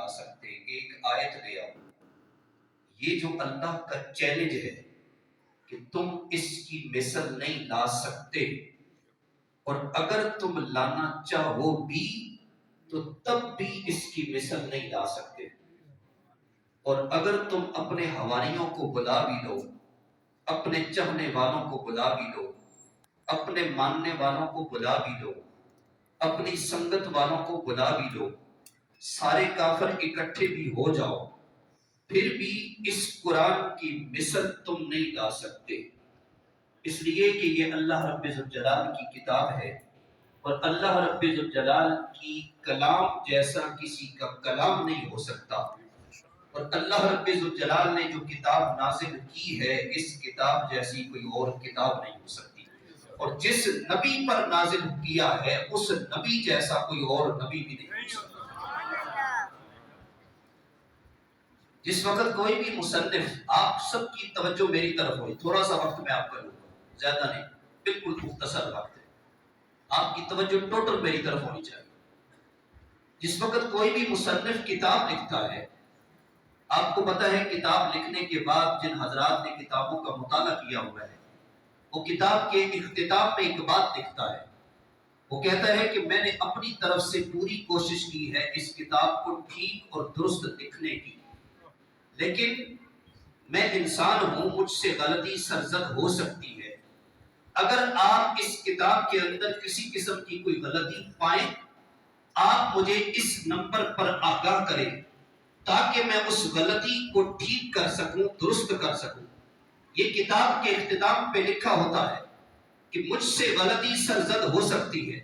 لا سکتے. ایک آیت لے آؤ. یہ جو اللہ کا چیلنج ہے کہ تم اس کی مثل نہیں لا سکتے، اور اگر تم لانا چاہو بھی تو تب بھی اس کی مثل نہیں لا سکتے. اور اگر تم اپنے حواریوں کو بلا بھی لو، اپنے چاہنے والوں کو بلا بھی لو، اپنے ماننے والوں کو بلا بھی لو، اپنی سنگت والوں کو بلا بھی لو، سارے کافر اکٹھے بھی ہو جاؤ، پھر بھی اس قرآن کی مثل تم نہیں لا سکتے. اس لیے کہ یہ اللہ رب ذوالجلال کی کتاب ہے، اور اللہ رب ذوالجلال کی کلام جیسا کسی کا کلام نہیں ہو سکتا. اور اللہ رب ذوالجلال نے جو کتاب نازل کی ہے، اس کتاب جیسی کوئی اور کتاب نہیں ہو سکتی. اور جس نبی پر نازل کیا ہے، اس نبی جیسا کوئی اور نبی بھی نہیں ہو سکتا. جس وقت کوئی بھی مصنف، آپ سب کی توجہ میری طرف ہوئی، تھوڑا سا وقت میں آپ کا لوں گا، زیادہ نہیں، بالکل مختصر وقت ہے، آپ کی توجہ ٹوٹل میری طرف ہونی چاہیے. جس وقت کوئی بھی مصنف کتاب لکھتا ہے، آپ کو پتہ ہے کتاب لکھنے کے بعد جن حضرات نے کتابوں کا مطالعہ کیا ہوا ہے، وہ کتاب کے اختتام میں ایک بات لکھتا ہے. وہ کہتا ہے کہ میں نے اپنی طرف سے پوری کوشش کی ہے اس کتاب کو ٹھیک اور درست لکھنے کی، لیکن میں انسان ہوں، مجھ سے غلطی سرزد ہو سکتی ہے. اگر آپ اس کتاب کے اندر کسی قسم کی کوئی غلطی پائیں، آپ مجھے اس نمبر پر آگاہ کریں تاکہ میں اس غلطی کو ٹھیک کر سکوں، درست کر سکوں. یہ کتاب کے اختتام پہ لکھا ہوتا ہے کہ مجھ سے غلطی سرزد ہو سکتی ہے،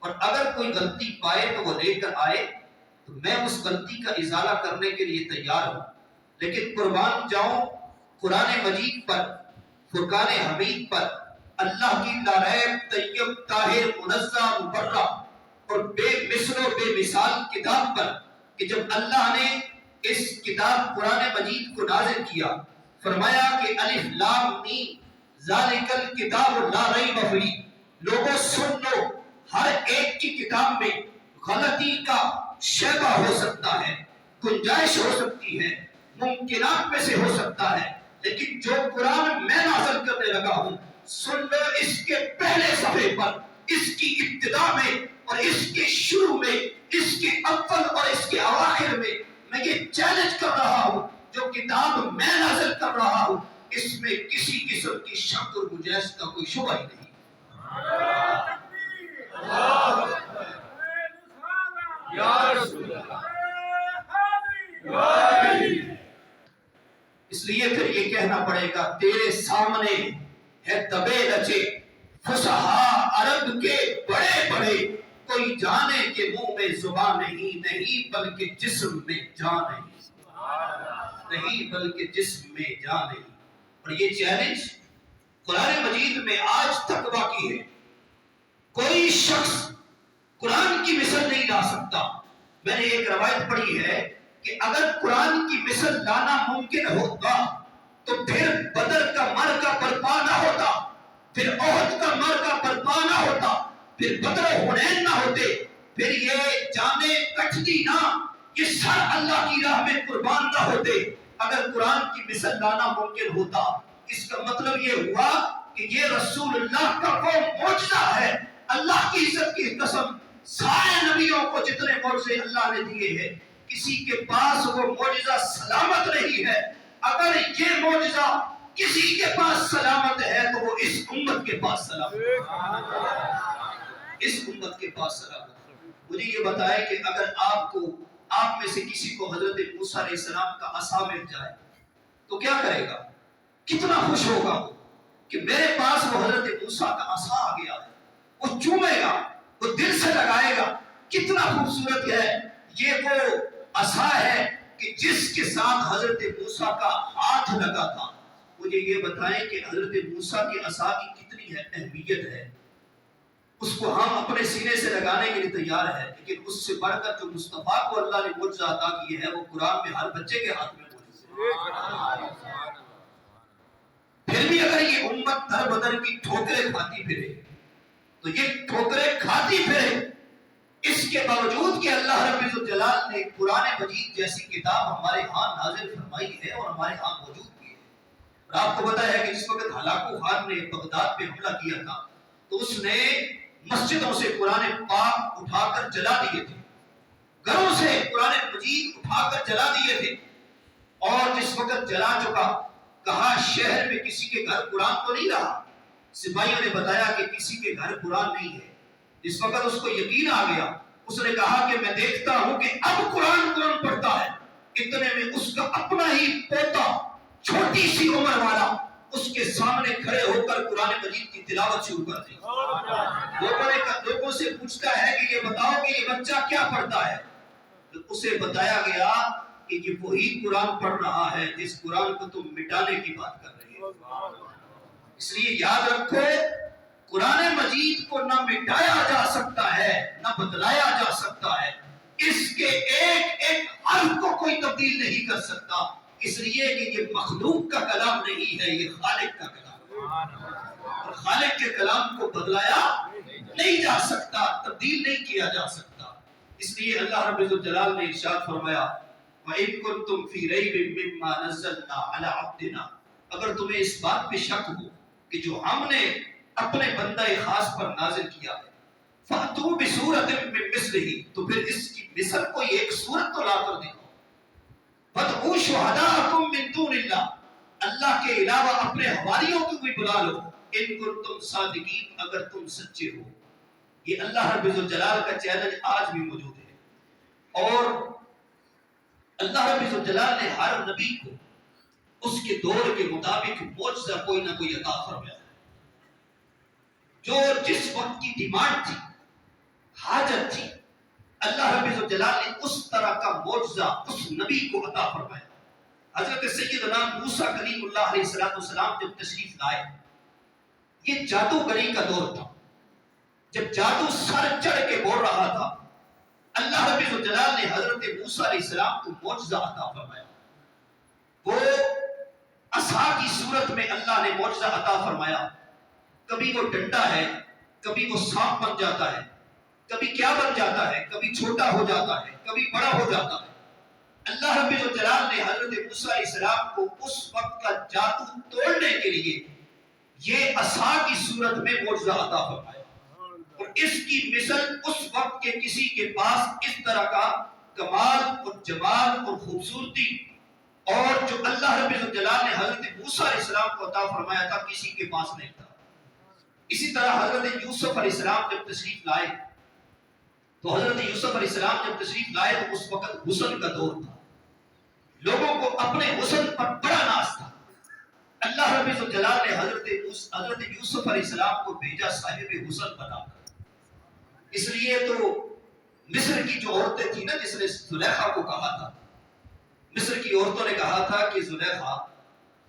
اور اگر کوئی غلطی پائے تو وہ لے کر آئے، تو میں اس غلطی کا ازالہ کرنے کے لیے تیار ہوں. لیکن قربان جاؤں قرآن مجید پر، فرقان حمید پر، اللہ کی لا ریب طیب طاہر منزہ مبرہ اور بے مثل و بے مثال کتاب پر، کہ جب اللہ نے اس کتاب قرآن مجید کو نازل کیا، فرمایا کہ الف لام میم ذالک الکتاب لا ریب فیہ. لوگوں سن لو، ہر ایک کی کتاب میں غلطی کا شیبہ ہو سکتا ہے، گنجائش ہو سکتی ہے، ممکنات میں سے ہو سکتا ہے، لیکن جو قرآن میں نازل کرنے لگا ہوں، سن لو اس کے پہلے صفحے پر، اس کی ابتدا میں اور اس کے شروع میں، اس کے اول اور اس کے اواخر میں یہ چیلنج کر رہا ہوں، جو کتاب میں نازل کر رہا ہوں اس میں کسی قسم کی شک اور گنجائش کا کوئی شبہ ہی نہیں. اس لیے پھر یہ کہنا پڑے گا، تیرے سامنے ہے دبے رچے فصحا عرب کے بڑے بڑے، کوئی جانے کہ منہ میں زبان نہیں، نہیں بلکہ جسم میں جان نہیں، نہیں بلکہ جسم میں جان نہیں. اور یہ چیلنج قرآن مجید میں آج تک باقی ہے. کوئی شخص قرآن کی مثل نہیں لا سکتا. میں نے ایک روایت پڑھی ہے کہ اگر قرآن کی مثل لانا ممکن ہوتا تو پھر بدر کا معرکہ برپا نہ ہوتا، پھر احد کا معرکہ برپا نہ ہوتا، پھر بدر و حنین نہ ہوتے، پھر یہ جانیں کٹتی نہ، یہ سر اللہ کی راہ میں قربان نہ ہوتے. اگر قرآن کی مثل لانا ممکن ہوتا، اس کا مطلب یہ ہوا کہ یہ رسول اللہ کا وہ معجزہ ہے. اللہ کی عزت کی قسم، سارے نبیوں کو جتنے معجزے اللہ نے دیے ہیں، کسی کے پاس وہ معجزہ سلامت نہیں ہے. اگر یہ معجزہ کسی کے پاس سلامت ہے تو وہ اس امت کے پاس سلامت ہے، اس امت کے پاس سلامت ہے. مجھے یہ بتائے کہ اگر آپ میں سے کسی کو حضرت موسیٰ علیہ السلام کا عصا مل جائے تو کیا کرے گا؟ کتنا خوش ہوگا وہ کہ میرے پاس وہ حضرت موسیٰ کا عصا آ گیا ہے. وہ چومے گا، وہ دل سے لگائے گا. کتنا خوبصورت ہے یہ وہ عصا ہے کہ جس کے ساتھ حضرت موسیٰ کا ہاتھ لگا تھا. مجھے یہ بتائیں کہ حضرت موسیٰ کی عصا کی کتنی اہمیت ہے. اس کو ہم اپنے سینے سے لگانے کے لیے تیار ہے، لیکن اس سے بڑھ کر جو مصطفیٰ کو اللہ نے معجزہ عطا کی ہے وہ قرآن میں ہر بچے کے ہاتھ میں موجود ہے. پھر بھی اگر یہ امت در بدر کی ٹھوکریں کھاتی پھرے تو یہ ٹھوکریں کھاتی پھرے اس کے باوجود کہ اللہ رب الجلال نے قرآن مجید جیسی کتاب ہمارے ہاں نازل فرمائی ہے اور ہمارے ہاں موجود کی ہے. اور آپ کو پتا ہے کہ جس وقت ہلاکو خان نے بغداد پہ حملہ کیا تھا تو اس نے مسجدوں سے قرآن پاک اٹھا کر جلا دیے تھے، گھروں سے قرآن مجید اٹھا کر جلا دیے تھے. اور جس وقت جلا چکا کہا شہر میں کسی کے گھر قرآن تو نہیں رہا. سپاہیوں نے بتایا کہ کسی کے گھر قرآن نہیں ہے. جس وقت اس کو یقین آ گیا اس نے کہا کہ میں دیکھتا ہوں کہ اب قرآن کون پڑھتا ہے. اتنے میں اس کا اپنا ہی پوتا چھوٹی سی عمر والا اس کے سامنے کھڑے ہو کر قرآن مجید کی تلاوت شروع کر دی. لوگوں سے پوچھتا ہے کہ یہ بتاؤ کہ یہ بچہ کیا پڑھتا ہے. تو اسے بتایا گیا کہ یہ وہی قرآن پڑھ رہا ہے جس قرآن کو تم مٹانے کی بات کر رہے ہیں. اس لیے یاد رکھو قرآن مجید کو نہ مٹایا جا سکتا ہے نہ بدلایا جا سکتا ہے. اس کے ایک ایک حرف کو کوئی تبدیل نہیں کر سکتا، اس لیے کہ یہ مخلوق کا کلام نہیں ہے، یہ خالق کا کلام ہے. اور خالق کے کلام کو بدلایا نہیں جا سکتا، تبدیل نہیں کیا جا سکتا. اس لیے اللہ رب الجلال نے ارشاد فرمایا وَإِن كُنتُمْ فِي رَيْبٍ مِّمَّا نَزَّلْنَا عَلَىٰ عَبْدِنَا، اگر تمہیں اس بات پہ شک ہو کہ جو ہم نے اپنے بندہ خاص پر نازل کیا ہے فَأْتُوا بِسُورَةٍ مِّن مِّثْلِهِ، تو پھر اس کی مثل کوئی ایک سورت تو لا کر دکھاؤ. فَادْعُوا شُهَدَاءَكُم مِّن دُونِ اللَّهِ، اللہ کے علاوہ اپنے حواریوں کو بھی بلا لو. ان کنتم صادقین، اگر تم سچے ہو. یہ اللہ رب الجلال کا چیلنج آج بھی موجود ہے. اور اللہ رب الجلال نے ہر نبی کو اس کے دور کے مطابق معجزہ کوئی نہ کوئی عطا فرمایا. جو جس وقت کی ڈیمانڈ تھی، حاجت تھی، اللہ رب الجلال نے اس طرح کا معجزہ اس نبی کو عطا فرمایا. حضرت سیدنا موسیٰ کلیم اللہ علیہ السلام جب تشریف لائے، یہ جادوگری کا دور تھا. جب جادو سر چڑھ کے بول رہا تھا، اللہ رب الجلال نے حضرت موسیٰ علیہ السلام کو معجزہ عطا فرمایا. وہ عصا کی صورت میں اللہ نے معجزہ عطا فرمایا. کبھی وہ ڈنڈا ہے، کبھی وہ سانپ بن جاتا ہے، کبھی کیا بن جاتا ہے، کبھی چھوٹا ہو جاتا ہے، کبھی بڑا ہو جاتا ہے. اللہ رب الجلال نے حضرت موسیٰ علیہ السلام کو اس وقت کا جادو توڑنے کے لیے یہ عصا کی صورت میں معجزہ عطا فرمایا. اور اس کی مثل اس وقت کے کسی کے پاس اس طرح کا کمال اور جمال اور خوبصورتی اور جو اللہ رب الجلال نے حضرت موسیٰ علیہ السلام کو عطا فرمایا تھا کسی کے پاس نہیں تھا. اسی طرح حضرت یوسف علیہ السلام جب تشریف لائے تو اس وقت حسن کا دور تھا. لوگوں کو اپنے حسن پر بڑا ناز تھا. اللہ رب الجلال نے حضرت یوسف علیہ السلام کو بھیجا صاحب حسن بنا کر. اس لیے تو مصر کی جو عورتیں تھیں نا، جس نے زلیخا کو کہا تھا، مصر کی عورتوں نے کہا تھا کہ زلیخا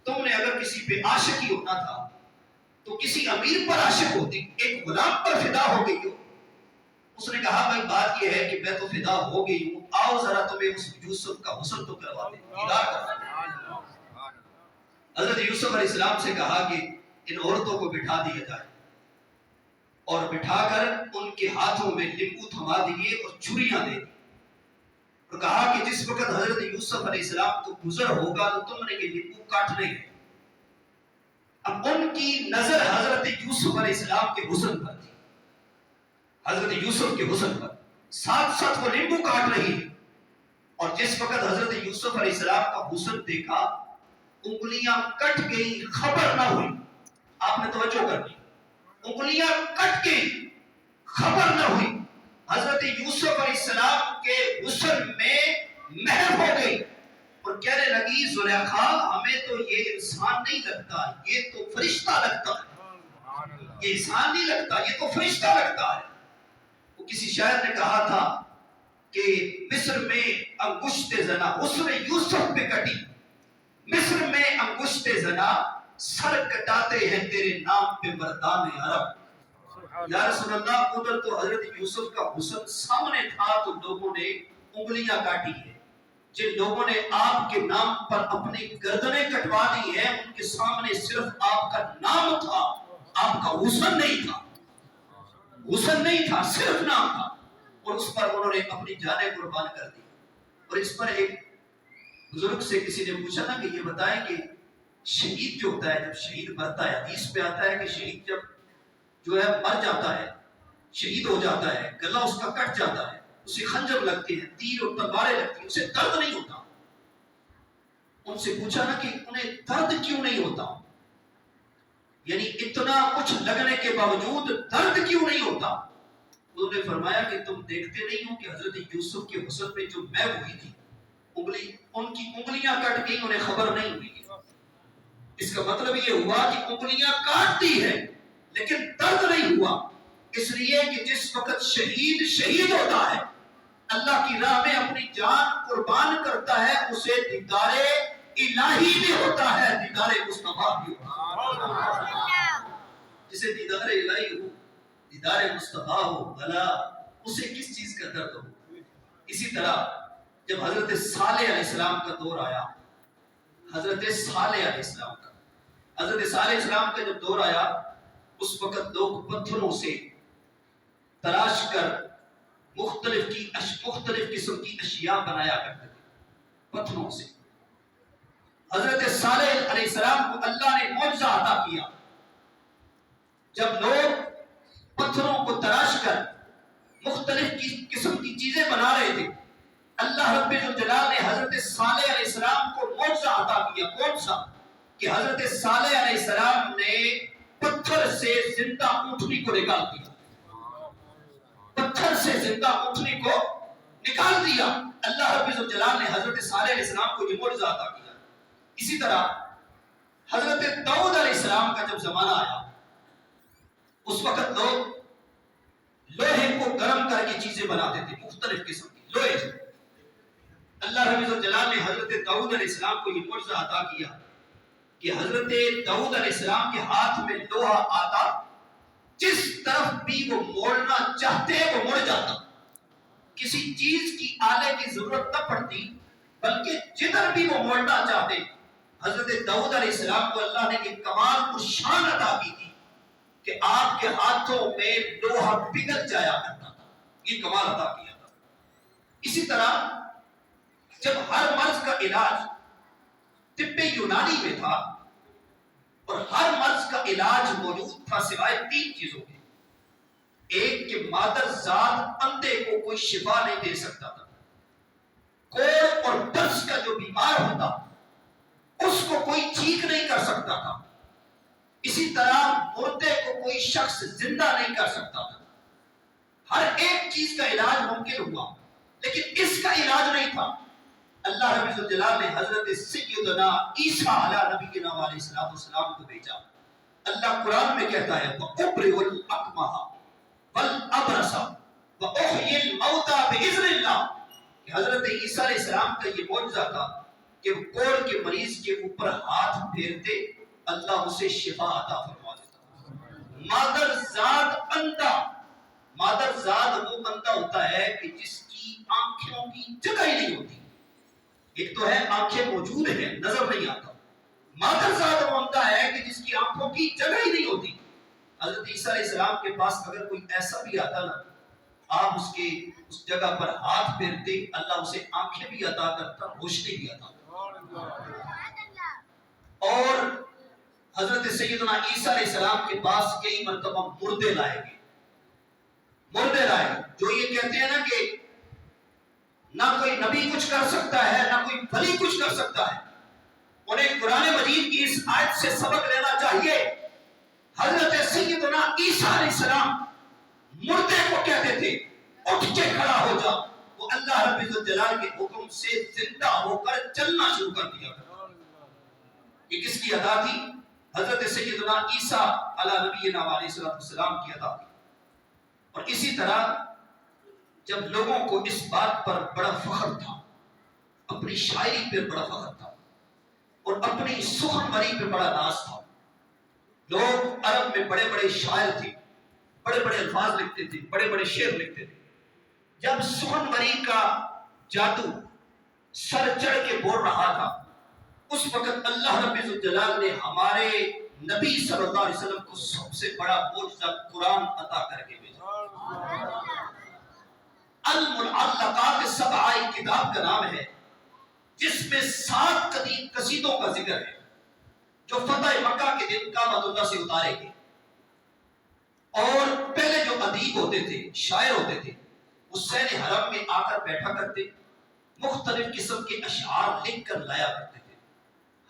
تم نے اگر کسی پہ عاشقی ہونا تھا تو کسی امیر پر عاشق ہوتی، ایک غلام پر فدا ہو گئی ہو. اس نے کہا بھائی بات یہ ہے کہ میں تو فدا ہو گئی ہوں، آؤ ذرا تمہیں اس یوسف کا حسن تو کروا دیں، دیدار کروا دیں. حضرت یوسف علیہ السلام سے کہا کہ ان عورتوں کو بٹھا دیا جائے اور بٹھا کر ان کے ہاتھوں میں لیمبو تھما دیے اور چھریاں دے دی. اور کہا کہ جس وقت حضرت یوسف علیہ السلام کو گزر ہوگا تو تم نے یہ لیمبو کاٹنے ہیں. اب ان کی نظر حضرت یوسف علیہ السلام کے حسن پر تھی، حضرت یوسف کے حسن پر. ساتھ ساتھ وہ لیمبو کاٹ رہی ہے. اور جس وقت حضرت یوسف علیہ السلام کا حسن دیکھا، انگلیاں کٹ گئی، خبر نہ ہوئی. آپ نے توجہ کر لی، انگلیاں کٹ گئی، خبر نہ ہوئی. حضرت یوسف علیہ السلام کے حسن میں محو ہو گئی اور کہنے لگی زلیخا ہمیں تو یہ انسان نہیں لگتا، یہ تو فرشتہ لگتا ہے. یہ انسان نہیں لگتا، یہ تو فرشتہ لگتا ہے. وہ کسی شاعر نے کہا تھا کہ مصر میں انگشت زنا حسن یوسف پہ کٹی، مصر میں انگشت زنا سر کٹاتے ہیں تیرے نام پہ مردان عرب. یا رسول اللہ ادھر تو حضرت یوسف کا حسن سامنے تھا تو لوگوں نے انگلیاں کاٹی ہے. جن لوگوں نے آپ کے نام پر اپنی گردنیں کٹوا دی ہیں ان کے سامنے صرف آپ کا نام تھا، آپ کا حسن نہیں تھا. حسن نہیں تھا، صرف نام تھا. اور اس پر انہوں نے اپنی جانیں قربان کر دی. اور اس پر ایک بزرگ سے کسی نے پوچھا نا کہ یہ بتائیں کہ شہید جو ہوتا ہے، جب شہید مرتا ہے، حدیث پہ آتا ہے کہ شہید جب جو ہے مر جاتا ہے، شہید ہو جاتا ہے، گلا اس کا کٹ جاتا ہے، اسے خنجر لگتے ہیں، تیر اور تلواریں لگتی ہیں، اسے درد نہیں ہوتا. ان سے پوچھا نا کہ انہیں درد کیوں نہیں ہوتا، یعنی اتنا کچھ لگنے کے باوجود درد کیوں نہیں ہوتا؟ انہوں نے فرمایا کہ تم دیکھتے نہیں ہو کہ حضرت یوسف کے حسن میں جو میں ہوئی تھی، ان کی انگلیاں کٹ گئی، انہیں خبر نہیں ہوئی. اس کا مطلب یہ ہوا کہ انگلیاں کاٹتی ہے لیکن درد نہیں ہوا، اس لیے کہ جس وقت شہید ہوتا ہے، اللہ کی راہ میں اپنی جان قربان کرتا ہے، اسے دیدار الہی بھی ہوتا ہے، دیدار مصطفیٰ بھی ہوتا ہے. جسے دیدار الہی ہو، دیدار مصطفیٰ ہو، بھلا اسے کس چیز کا درد ہو. اسی طرح جب حضرت صالح علیہ السلام کا دور آیا، حضرت صالح علیہ السلام کا جب دور آیا، اس وقت لوگ پتھروں سے تراش کر مختلف قسم کی اشیاء بنایا کرتے تھے پتھروں سے. حضرت صالح علیہ السلام کو اللہ نے معجزہ عطا کیا. جب لوگ پتھروں کو تراش کر مختلف قسم کی چیزیں بنا رہے تھے، اللہ رب الجلال نے حضرت صالح علیہ السلام کو معجزہ عطا کیا. کون سا؟ کہ حضرت صالح علیہ السلام نے پتھر سے زندہ اونٹنی کو نکال دیا. پتھر سے زندہ اونٹنی کو نکال دیا. اللہ رب الجلال نے حضرت صالح علیہ السلام کو یہ معجزہ عطا کیا. اسی طرح حضرت داؤد علیہ السلام کا جب زمانہ آیا، اس وقت لوگ لوہے کو گرم کر کے چیزیں بناتے تھے، مختلف قسم کی لوہے سے. اللہ رب الجلال نے حضرت داؤد علیہ السلام کو یہ معجزہ عطا کیا کہ حضرت داؤد علیہ السلام کے ہاتھ میں لوہا آتا، جس طرف بھی وہ موڑنا چاہتے وہ مڑ جاتا. کسی چیز کی آلے کی ضرورت نہ پڑتی، بلکہ جدھر بھی وہ موڑنا چاہتے. حضرت داؤد علیہ السلام کو اللہ نے ایک کمال اور شان عطا کی تھی کہ آپ کے ہاتھوں میں لوہا پگھل جایا کرتا تھا. یہ کمال عطا کیا تھا. اسی طرح جب ہر مرض کا علاج طب یونانی میں تھا اور ہر مرض کا علاج موجود تھا سوائے 3 چیزوں کے. ایک کہ مادر ذات اندھے کو کوئی شفا نہیں دے سکتا تھا. کوڑ اور برس کا جو بیمار ہوتا اس کو کوئی ٹھیک نہیں کر سکتا تھا. اسی طرح مردے کو کوئی شخص زندہ نہیں کر سکتا تھا. ہر ایک چیز کا علاج ممکن ہوا لیکن اس کا علاج نہیں تھا. اللہ رب الجلال نے حضرت سیدنا عیسیٰ علیہ نبینا علیہ السلام کو بھیجا. اللہ قرآن میں کہتا ہے وَأُبْرِئُ الْأَكْمَحَ وَالْأَبْرَصَ وَأُحْيِي الْمَوْتَى بِإِذْنِ اللَّهِ کہ حضرت عیسیٰ علیہ السلام کا یہ معجزہ تھا کہ وہ کوڑ کے مریض کے اوپر ہاتھ پھیرتے، اللہ اسے شفا عطا فرما دیتا. مادر ذات اندھا، مادر ذات وہ اندھا ہوتا ہے کہ جس کی آنکھوں کی جگہ ہی نہیں ہوتی. ایک تو ہے آنکھیں موجود ہیں، نظر نہیں آتا. مادر ذات وہ اندھا ہے کہ جس کی آنکھوں کی جگہ ہی نہیں ہوتی. حضرت عیسیٰ علیہ السلام کے پاس اگر کوئی ایسا بھی آتا نا، آپ اس جگہ پر ہاتھ پھیرتے، اللہ اسے آنکھیں بھی عطا کرتا، روشنی بھی عطا کرتا. اور حضرت سیدنا عیسیٰ علیہ السلام کے پاس کئی مرتبہ مردے لائے گئے. مردے لائے جو یہ کہتے ہیں نا کہ نہ کوئی نبی کچھ کر سکتا ہے نہ کوئی ولی کچھ کر سکتا ہے. انہیں قرآن مجید کی اس آیت سے سبق لینا چاہیے. حضرت سیدنا عیسیٰ علیہ السلام مردے کو کہتے تھے اٹھ کے کھڑا ہو جا، وہ اللہ رب الجلال کے حکم سے زندہ ہو کر چلنا شروع کر دیا. یہ کس کی عطا تھی؟ حضرت سیدنا عیسیٰ علیہ نبینا علیہ السلام کی عطا تھی. اور اسی طرح جب لوگوں کو اس بات پر بڑا فخر تھا، اپنی شاعری پہ بڑا فخر تھا اور اپنی سخنوری پہ بڑا ناز تھا. لوگ عرب میں بڑے بڑے شاعر تھے، بڑے بڑے الفاظ لکھتے تھے، بڑے بڑے شعر لکھتے تھے. جب سخنوری کا جادو سر چڑھ کے بول رہا تھا، اس وقت اللہ رب الجلال نے ہمارے نبی صلی اللہ علیہ وسلم کو سب سے بڑا معجزہ قرآن عطا کر کے بھیجا. المعلقات السبع ایک کتاب کا نام ہے جس میں 7 قصیدوں کا ذکر ہے جو فتح مکہ کے دن کعبۃ اللہ سے اتارے گئے. اور پہلے جو ادیب ہوتے تھے، شاعر ہوتے تھے، حسین حرم میں آ کر بیٹھا کرتے، مختلف قسم کے اشعار لکھ کر لایا کرتے تھے.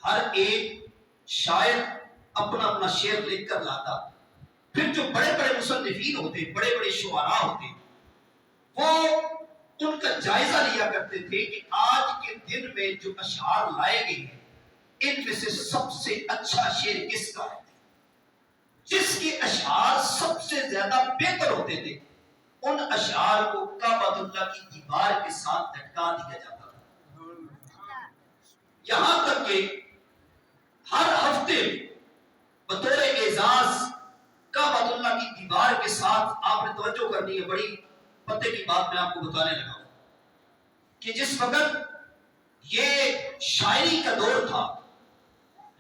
ہر ایک شاعر اپنا اپنا شعر لکھ کر لاتا. پھر جو بڑے بڑے مصنفین ہوتے، بڑے بڑے شعراء ہوتے، وہ ان کا جائزہ لیا کرتے تھے کہ آج کے دن میں جو اشعار لائے گئے ہیں ان میں سے سب سے اچھا شعر کس کا ہے. جس کے اشعار سب سے زیادہ بہتر ہوتے تھے ان اشعار کو کعبۃ اللہ کی دیوار کے ساتھ لٹکا دیا جاتا تھا. یہاں تک کہ ہر ہفتے بطور اعزاز کعبۃ اللہ کی دیوار کے ساتھ آپ نے توجہ کرنی ہے، بڑی پتے کی بات میں آپ کو بتانے لگا ہوں کہ جس وقت یہ شاعری کا دور تھا،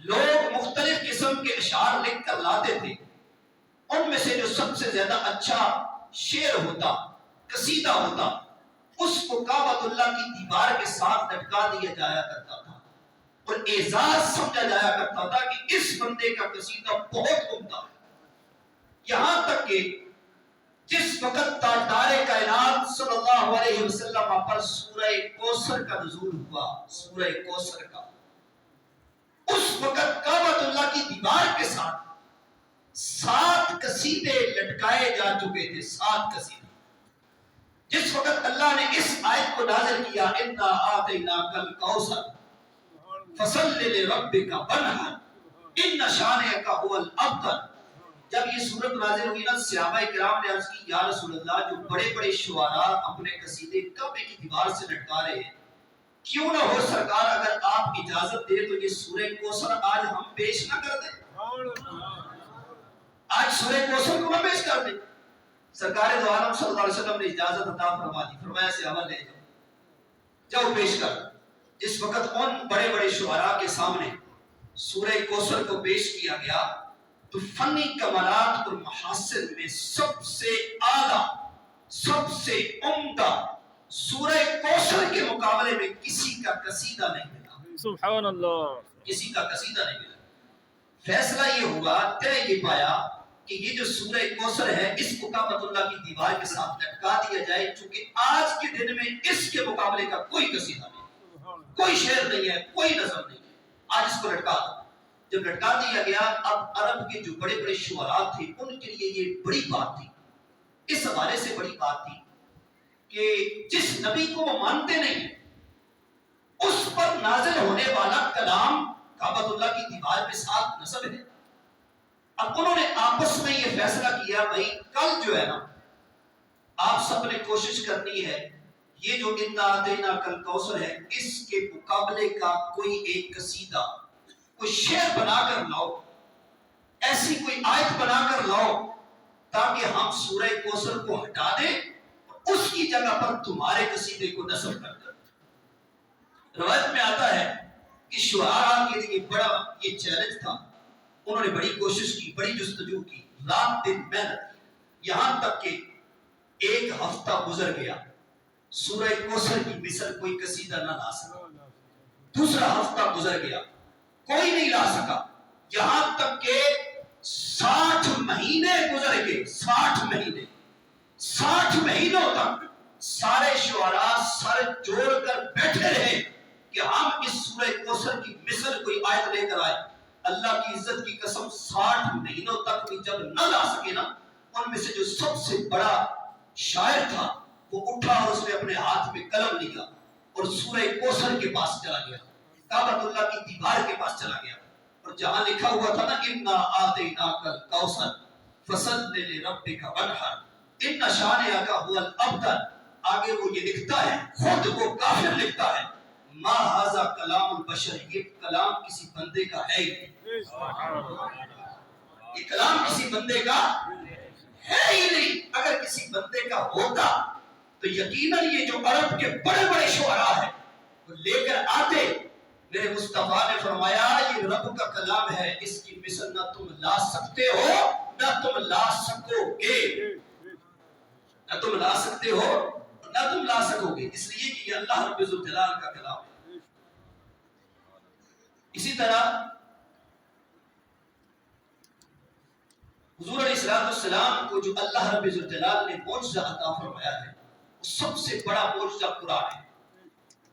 لوگ مختلف قسم کے اشعار لکھ کر لاتے تھے. ان میں سے جو سب سے زیادہ اچھا شعر ہوتا، قصیدہ ہوتا، اس کو کعبۃ اللہ کی دیوار کے ساتھ لٹکا دیا جایا کرتا تھا اور اعزاز سمجھا جایا کرتا تھا کہ اس بندے کا قصیدہ بہت عمدہ ہے. یہاں تک کہ جس وقت تاجدار کائنات صلی اللہ علیہ وسلم پر سورہ کوثر کا نزول ہوا، سورہ کوثر کا، اس وقت کعبۃ اللہ کی دیوار کے ساتھ 7 قصیدے لٹکائے جا چکے تھے. 7 قصیدے. جس وقت اللہ نے اس آیت کو نازل کیا، انا آتیناک الکوثر فصل لربک وانحر ان شانئک هو الابتر. جب یہ سورت نازل ہوئی نا، صحابہ کرام نے عرض کی یا رسول اللہ، جو بڑے بڑے شعراء اپنے قصیدے کعبے کی دیوار سے لٹکا رہے ہیں، کیوں نہ ہو سرکار اگر آپ اجازت دے تو یہ سورہ کوثر آج ہم پیش نہ کر دیں. آج سورہ کوثر کو نہ پیش کر دیں. سرکار دو عالم صلی اللہ علیہ وسلم نے اجازت عطا فرما دی. فرمایا صحابہ لے جاؤ پیش کر. جس وقت ان بڑے بڑے شعراء کے سامنے سورہ کوثر کو پیش کیا گیا تو فنی کمالات اور محاسن میں سب سے اعلیٰ، سب سے عمدہ سورہ کوثر کے مقابلے میں کسی کا قصیدہ نہیں ملا. سبحان اللہ. کسی کا قصیدہ نہیں ملا. فیصلہ یہ ہوا، طے یہ پایا کہ یہ جو سورہ کوثر ہے اس کو کعبۃ اللہ کی دیوار کے ساتھ لٹکا دیا جائے، چونکہ آج کے دن میں اس کے مقابلے کا کوئی قصیدہ نہیں، کوئی شعر نہیں ہے، کوئی نظم نہیں ہے. آج اس کو لٹکا دو. جب لٹکا دیا گیا، اب عرب کے جو بڑے بڑے شعراء تھے ان کے لیے یہ بڑی بات تھی. اس حوالے سے بڑی بات تھی کہ جس نبی کو وہ مانتے نہیں اس پر نازل ہونے والا کلام کعبۃ اللہ کی دیوار کے ساتھ نصب ہے. اب انہوں نے آپس میں یہ فیصلہ کیا، بھائی کل جو ہے نا آپ سب نے کوشش کرنی ہے یہ جو انا آتیناک الکوثر ہے اس کے مقابلے کا کوئی ایک قصیدہ، کوئی شعر بنا کر لاؤ، ایسی کوئی آیت بنا کر لاؤ تاکہ ہم سورہ کوثر کو ہٹا دیں اور اس کی جگہ پر تمہارے قصیدے کو نصب کر دیں. روایت میں آتا ہے کہ شعراء کے لیے بڑا یہ چیلنج تھا. انہوں نے بڑی کوشش کی، بڑی جستجو کی، رات دن محنت کی، یہاں تک کہ ایک ہفتہ گزر گیا، سورہ کوثر کی مثل کوئی قصیدہ نہ لا سکا. دوسرا ہفتہ گزر گیا، کوئی نہیں لا سکا، یہاں تک کہ 60 مہینے گزر گئے. 60 مہینے، 60 مہینوں تک سارے شعراء سر جوڑ کر بیٹھے رہے کہ ہم اس سورہ کوثر کی مثل کوئی آیت لے کر آئے. اللہ کی عزت کی قسم 60 مہینوں تک بھی جب نہ لا سکے نا، ان میں سے جو سب سے بڑا شاعر تھا وہ اٹھا اور اس نے اپنے ہاتھ میں قلم لیا اور سورہ کوثر کے پاس چلا گیا، کعبۃ اللہ کی دیوار کے پاس چلا گیا، اور جہاں لکھا ہوا تھا نا انا آتیناک الکوثر فصل لربک وانحر ان شانئک هو الابتر، آگے وہ یہ لکھتا ہے، خود وہ کافر لکھتا ہے، ما ھذا کلام البشر، یہ کلام کسی بندے کا ہے ہی نہیں. یہ کلام کسی بندے کا ہے ہی نہیں. اگر کسی بندے کا ہوتا تو یقیناً یہ جو عرب کے بڑے بڑے شعراء ہیں وہ لے کر آتے. میرے مصطفیٰ نے فرمایا یہ رب کا کلام ہے، اس کی مثل نہ تم لا سکتے ہو نہ تم لا سکو گے، نہ تم لا سکتے ہو نہ تم لا سکو گے، اس لیے کہ یہ اللہ رب الجلال کا کلام ہے۔ اسی طرح حضور علیہ السلام کو جو اللہ رب الجلال نے معجزہ عطا فرمایا ہے، سب سے بڑا معجزہ قرآن ہے۔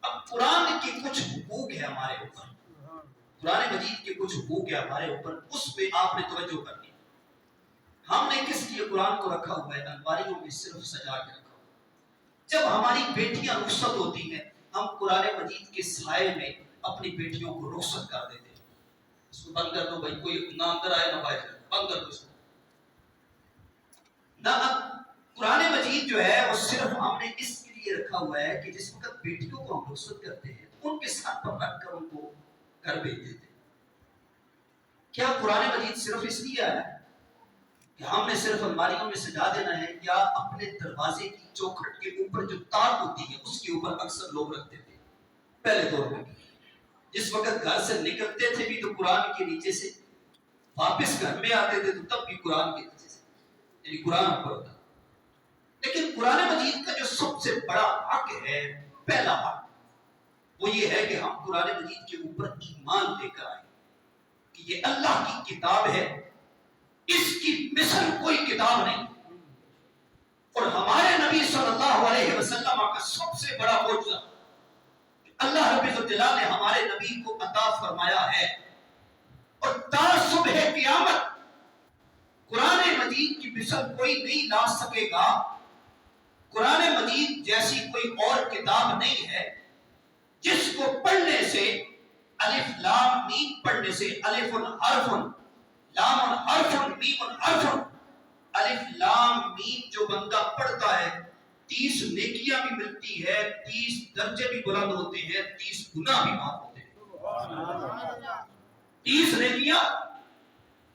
اب قرآن کے کچھ حقوق ہیں ہمارے اوپر، قرآن مجید کے کچھ حقوق ہیں ہمارے اوپر، اس پہ آپ نے توجہ کرنی۔ ہم نے کس لیے قرآن کو رکھا ہوا ہے؟ الماریوں میں صرف سجا کے رکھا ہوا ہے۔ جب ہماری بیٹیاں رخصت ہوتی ہیں، ہم قرآن مجید کے سائے میں اپنی بیٹیوں کو رخصت کر دیتے ہیں۔ اس کو بند کر دو بھائی، کوئی نہ اندر آئے نہ باہر جائے، بند کر دو اس کو نہ۔ قرآن مجید جو ہے وہ صرف ہم نے اس کے لیے رکھا ہوا ہے کہ جس وقت بیٹیوں کو ہم رخصت کرتے ہیں ان کے ساتھ پر رکھ کر ان کو گھر بھیج دیتے ہیں۔ کیا قرآن مجید صرف اس لیے آیا ہے کہ ہم نے صرف الماریوں میں سجا دینا ہے، یا اپنے دروازے کی چوکھٹ کے اوپر جو تار ہوتی ہے اس کے اوپر اکثر لوگ رکھتے تھے پہلے دور میں؟ جس وقت گھر سے نکلتے تھے بھی تو قرآن کے نیچے سے، واپس گھر میں آتے تھے تو تب بھی قرآن کے نیچے سے، یعنی قرآن اوپر ہوتا۔ لیکن قرآن مجید کا جو سب سے بڑا حق ہے، پہلا حق، وہ یہ ہے کہ ہم قرآن مجید کے اوپر ایمان لے کر آئیں کہ یہ اللہ کی کتاب ہے، اس کی مثل کوئی کتاب نہیں۔ اور ہمارے نبی صلی اللہ علیہ وسلم کا سب سے بڑا معجزہ اللہ رب الجلال نے ہمارے نبی کو عطا فرمایا ہے، اور تا صبح قیامت قرآن مجید کی مثل کوئی نہیں لا سکے گا۔ قرآن مجید جیسی کوئی اور کتاب نہیں ہے جس کو پڑھنے سے، الف لام میم پڑھنے سے، الف حرف لام حرف میم حرف، الف لام میم جو بندہ پڑھتا ہے 30 نیکیاں بھی ملتی ہے، 30 درجے بھی بلند ہوتے ہیں، 30 گناہ بھی معاف ہوتے ہیں۔ 30 نیکیاں،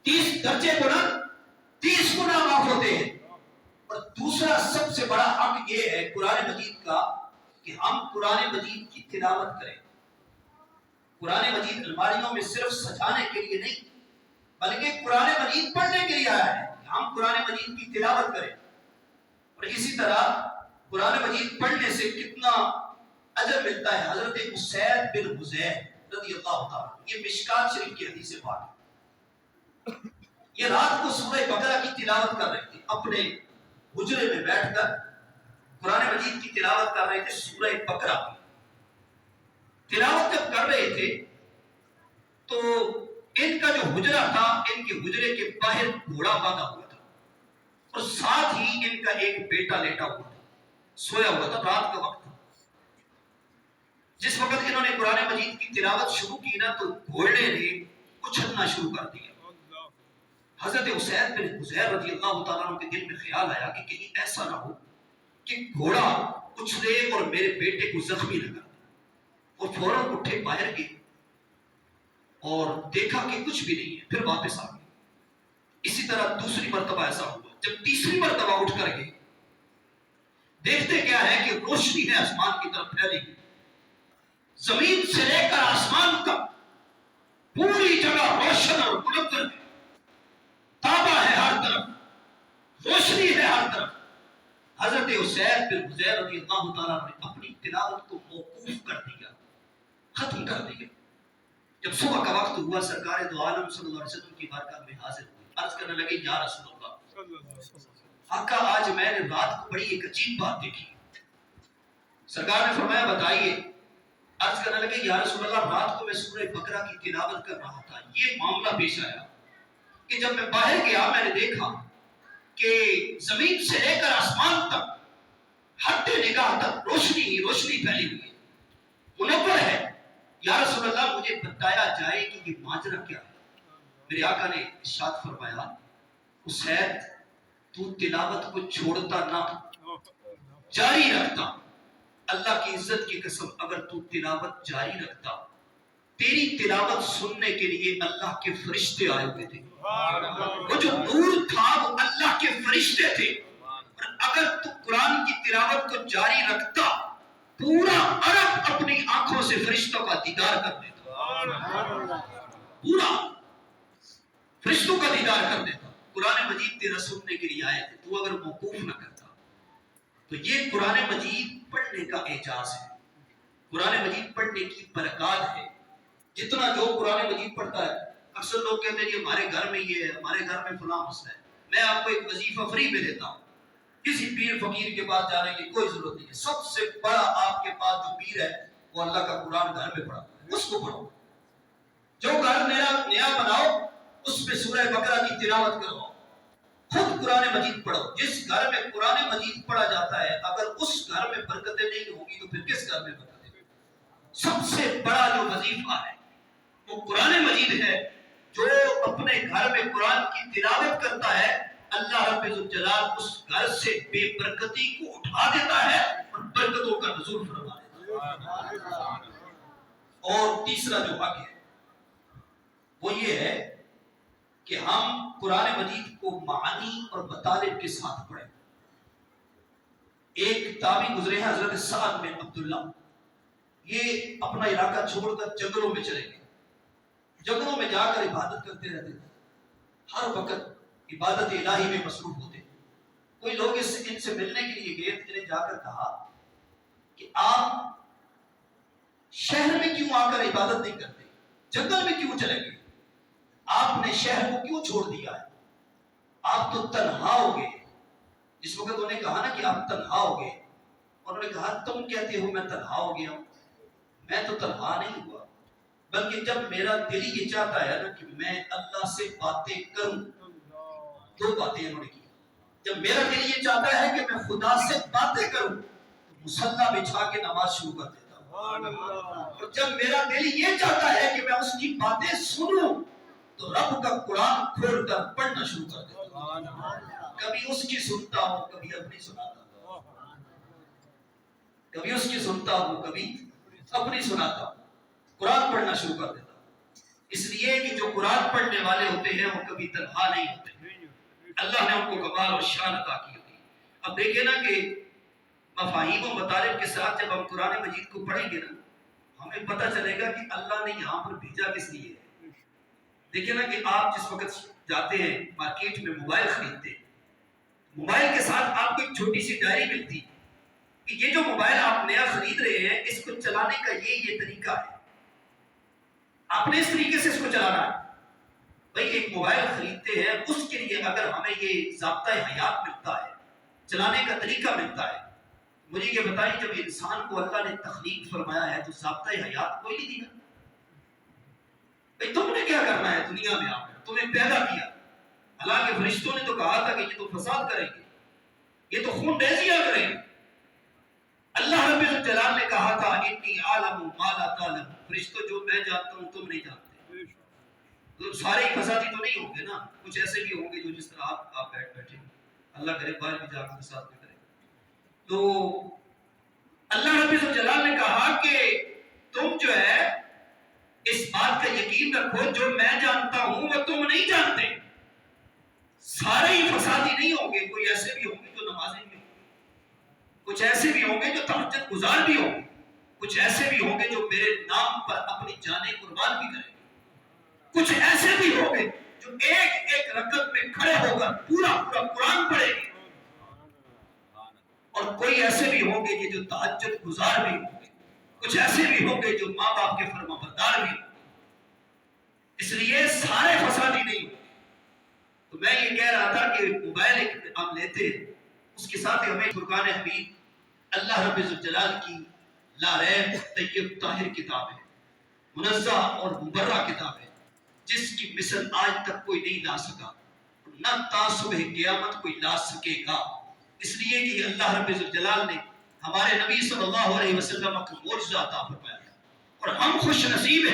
30 درجے بلند، 30 گناہ معاف ہوتے ہیں۔ اور دوسرا سب سے بڑا حق یہ ہے قرآن مجید کا کہ ہم قرآن مجید کی تلاوت کریں۔ قرآن مجید الماریوں میں صرف سجانے کے لیے نہیں بلکہ قرآن مجید پڑھنے کے لیے آیا ہے کہ ہم قرآن مجید کی تلاوت کریں۔ اور اسی طرح قرآن مجید پڑھنے سے کتنا اجر ملتا ہے۔ حضرت اسید بن حضیر رضی اللہ تعالیٰ، یہ مشکات شریف کی حدیث پاک ہے، یہ رات کو سورہ بقرہ کی تلاوت کر رہے تھے، اپنے حجرے میں بیٹھ کر قرآن مجید کی تلاوت کر رہے تھے۔ سورہ بقرہ تلاوت جب کر رہے تھے تو ان کا جو حجرہ تھا، ان کے حجرے کے باہر گھوڑا باندھا ہوا تھا، اور ساتھ ہی ان کا ایک بیٹا لیٹا ہوا تھا، سویا ہوا تھا، رات کا وقت تھا۔ جس وقت انہوں نے قرآن مجید کی تلاوت شروع کی نا تو گھوڑے نے اچھلنا شروع کر دیا۔ حضرت اسید بن حضیر رضی اللہ تعالیٰ عنہ کے دل میں خیال آیا کہ کہیں ایسا نہ ہو کہ گھوڑا اچھلے اور میرے بیٹے کو زخمی لگا، اور فوراً اٹھے باہر گئے اور دیکھا کہ کچھ بھی نہیں ہے، پھر واپس آ گئے۔ اسی طرح دوسری مرتبہ ایسا ہوا، جب تیسری مرتبہ اٹھ کر گئے دیکھتے کیا ہے کہ روشنی ہے آسمان کی طرف پھیلی گئی، زمین سے لے کر آسمان تک پوری جگہ روشن اور منور ہے، تابا ہے ہر طرف، روشنی ہے ہر طرف۔ حضرت اسید بن حضیر رضی اللہ تعالیٰ نے اپنی تلاوت کو موقوف کر دیا، ختم کر دیا۔ جب صبح کا وقت ہوا، سرکار دو عالم صلی اللہ علیہ وسلم کی بارگاہ میں حاضر ہوئے، عرض کرنے لگے یا رسول اللہ، آقا آج میں نے رات کو بڑی ایک عجیب بات دیکھی۔ سرکار نے فرمایا بتائیے۔ عرض کرنے لگے یا رسول اللہ، رات کو میں سورہ بقرہ کی تلاوت کر رہا تھا، یہ معاملہ پیش آیا کہ جب میں باہر گیا میں نے دیکھا کہ زمین سے لے کر آسمان تک حد نگاہ تک روشنی ہی روشنی پھیلی ہوئی ہے، منور ہے۔ یا رسول اللہ مجھے بتایا جائے کہ یہ ماجرا کیا ہے؟ میرے آقا نے ارشاد فرمایا اسید تو تلاوت کو چھوڑتا نہ، جاری رکھتا، اللہ کی عزت کی قسم اگر تو تلاوت جاری رکھتا، تیری تلاوت سننے کے لیے اللہ کے فرشتے آئے ہوئے تھے، وہ جو نور تھا وہ اللہ کے فرشتے تھے، اور اگر تو قرآن کی تلاوت کو جاری رکھتا پورا عرب اپنی آنکھوں سے فرشتوں کا دیدار کر دیتا، پورا فرشتوں کا دیدار کر دیتا۔ قرآن مجید تیرا سننے کے لیے آئے تھے، تو اگر موقوف نہ کرتا تو یہ قرآن مجید پڑھنے کا اعجاز ہے، قرآن مجید پڑھنے کی برکات ہے۔ جتنا جو قرآن مجید پڑھتا ہے، اکثر لوگ کہتے ہیں جی ہمارے گھر میں یہ ہے، ہمارے گھر میں فلاں مسئلہ ہے، میں آپ کو ایک وظیفہ فری میں دیتا ہوں، کسی پیر فقیر کے پاس جانے کی کوئی ضرورت نہیں ہے۔ سب سے بڑا آپ کے پاس جو پیر ہے وہ اللہ کا قرآن گھر میں پڑھا، اس کو پڑھو۔ جو گھر نیا بناؤ اس میں سورہ بقرہ کی تلاوت کرو، خود قرآن مجید پڑھو۔ جس گھر میں قرآن مجید پڑھا جاتا ہے اگر اس گھر میں برکتیں نہیں ہوں گی تو پھر کس گھر میں برکتیں؟ سب سے بڑا جو وظیفہ ہے وہ قرآن مجید ہے۔ جو اپنے گھر میں قرآن کی تلاوت کرتا ہے اللہ رب الجلال اس گھر سے بے برکتی کو اٹھا دیتا ہے اور برکتوں کا نزول فرما دیتا ہے۔ اور تیسرا جو حق ہے وہ یہ ہے کہ ہم قرآن مجید کو معانی اور مطالب کے ساتھ پڑھیں۔ ایک تابعی گزرے ہیں حضرت سعد بن عبداللہ، یہ اپنا علاقہ چھوڑ کر جنگلوں میں چلے گئے، جنگلوں میں جا کر عبادت کرتے رہتے تھے، ہر وقت عبادت الہی میں مصروف ہوتے۔ کوئی لوگ ان سے ملنے کے لیے گئے، انہیں جا کر کہا کہ آپ شہر میں کیوں آ کر عبادت نہیں کرتے، جنگل میں کیوں چلے گئے، آپ نے شہر کو کیوں چھوڑ دیا ہے، آپ تو تنہا ہو گئے۔ اس وقت انہوں نے کہا نا کہ آپ تنہا ہو گئے، اور انہوں نے کہا تم کہتے ہو میں تنہا ہو گیا ہوں، میں تو تنہا نہیں ہوا، بلکہ جب میرا دل یہ چاہتا ہے نا کہ میں اللہ سے باتیں کروں، دو باتیں انہوں نے کی۔ جب میرا دل یہ چاہتا ہے کہ میں خدا سے باتیں کروں تو مصلی بچھا کے نماز شروع کر دیتا ہوں، اور جب میرا دل یہ چاہتا ہے کہ میں اس کی باتیں سنوں تو رب کا قرآن کھول کر پڑھنا شروع کر دیتا ہوں۔ کبھی اس کی سنتا ہوں، کبھی اپنی سناتا ہوں، کبھی اس کی سنتا ہوں، کبھی اپنی سناتا ہوں، قرآن پڑھنا شروع کر دیتا ہوں۔ اس لیے کہ جو قرآن پڑھنے والے ہوتے ہیں وہ کبھی تنہا نہیں ہوتے، اللہ نے ان کو کمال اور شان عطا کی ہوتی ہے۔ اب دیکھیں نا کہ مفاہیم و مطالب کے ساتھ جب ہم قرآن مجید کو پڑھیں گے نا ہمیں پتہ چلے گا کہ اللہ نے یہاں پر بھیجا کس لیے ہے۔ دیکھیں نا کہ آپ جس وقت جاتے ہیں مارکیٹ میں موبائل خریدتے ہیں، موبائل کے ساتھ آپ کو ایک چھوٹی سی ڈائری ملتی کہ یہ جو موبائل آپ نیا خرید رہے ہیں اس کو چلانے کا یہ طریقہ ہے، آپ نے اس طریقے سے اس کو چلانا ہے۔ بھئی ایک موبائل خریدتے ہیں اس کے لیے اگر ہمیں یہ ضابطۂ حیات ملتا ہے، چلانے کا طریقہ ملتا ہے، مجھے یہ بتائیں جب انسان کو اللہ نے تخلیق فرمایا ہے تو ضابطۂ حیات کوئی نہیں دیا؟ بھئی تم نے کیا کرنا ہے دنیا میں، آ کر تمہیں پیدا کیا، حالانکہ فرشتوں نے تو کہا تھا کہ یہ تو فساد کریں گے، یہ تو خون ریزیاں کریں گے۔ اللہ رب الجلال نے کہا تھا انی عالم ما لا تعلم، فرشتوں جو میں جانتا ہوں تم نہیں جانتے۔ تو سارے ہی فسادی تو نہیں ہوں گے نا، کچھ ایسے بھی ہوں گے جو جس طرح آپ بیٹھے ہیں، اللہ کرے باہر بھی جا کے فساد میں کریں۔ تو اللہ رب الجلال نے کہا کہ تم جو ہے اس بات کا یقین رکھو جو میں جانتا ہوں وہ تم نہیں جانتے۔ سارے ہی فسادی نہیں ہوں گے، کوئی ایسے بھی ہوں گے جو نمازی بھی ہوں گے، کچھ ایسے بھی ہوں گے جو تہجد گزار بھی ہوں گے، کچھ ایسے بھی ہوں گے جو میرے نام پر اپنی جانیں قربان بھی کریں گے، کچھ ایسے بھی ہوں گے جو ایک ایک رکعت میں کھڑے ہو کر پورا قرآن پڑھیں گے، اور کوئی ایسے بھی ہوں گے کہ جو تہجد گزار بھی ہوں گے، کچھ ایسے بھی ہوں گے جو ماں باپ کے فرما بردار بھی ہوں گے۔ اس لیے سارے فسادی نہیں ہوں گے۔ تو میں یہ کہہ رہا تھا کہ موبائل ایک ہم لیتے ہیں اس کے ساتھ ہمیں فرقان حمید اللہ رب الجلال کی لا ریب طیب طاہر کتاب ہے، منزہ اور مبرہ کتاب ہے، جس کی مثل آج تک کوئی نہیں لا سکا، نہ تا صبح قیامت کوئی لا سکے گا۔ اس لیے کہ اللہ رب الجلال نے ہمارے نبی صلی اللہ علیہ وسلم کو معجزہ عطا فرمایا، اور ہم خوش نصیب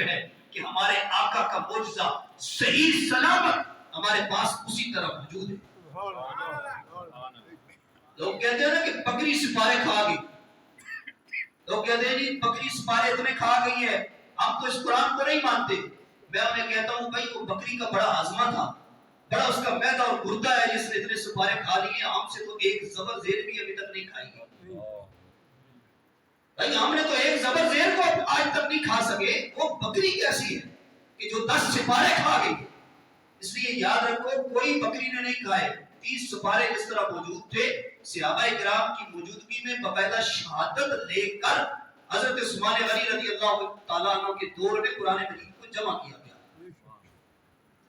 ہیں کہ ہمارے آقا کا معجزہ صحیح سلامت ہمارے پاس اسی طرح موجود ہے۔ لوگ کہتے ہیں نا کہ بکری سپارے کھا گئی، لوگ کہتے ہیں جی بکری سپارے اتنے کھا گئی ہے، ہم تو اس قرآن کو نہیں مانتے۔ میں انہیں کہتا ہوں بھائی وہ بکری کا بڑا ہاضمہ تھا، بڑا اس کا معدہ اور گردہ ہے جس نے اتنے سپارے کھا لیے، ہم سے تو ایک زبر زیر بھی ابھی تک نہیں کھائی گی۔ بھائی ہم نے تو ایک زبر زیر کو آج تک نہیں کھا سکے، وہ بکری کیسی ہے کہ جو 10 سپارے کھا گئی۔ اس لیے یاد رکھو کوئی بکری نے نہیں کھائے، 30 سپارے جس طرح موجود تھے، صحابہ کرام کی موجودگی میں باقاعدہ شہادت لے کر حضرت عثمان غنی رضی اللہ تعالیٰ عنہ کے دور میں قرآن مجید کو جمع کیا گیا۔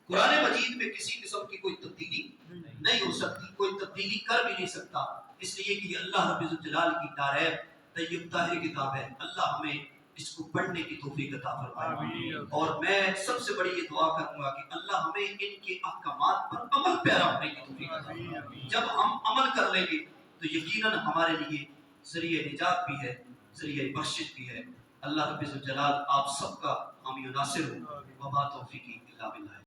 قرآن مجید میں کسی قسم کی کوئی تبدیلی نہیں ہو سکتی، کوئی تبدیلی کر بھی نہیں سکتا، اس لیے کہ یہ اللہ رب الجلال کی ڈائریکٹ طیب طاہر کتاب ہے۔ اللہ ہمیں اس کو پڑھنے کی توفیق عطا فرمائے، اور میں سب سے بڑی یہ دعا کروں گا کہ اللہ ہمیں ان کے احکامات پر عمل پیرا ہونے کی توفیق عطا فرمائے۔ جب ہم عمل کر لیں گے تو یقیناً ہمارے لیے ذریعہ نجات بھی ہے، ذریعہ بخشش بھی ہے۔ اللہ رب الجلال آپ سب کا حامی و ناصر ہو، وما توفیقی الا باللہ۔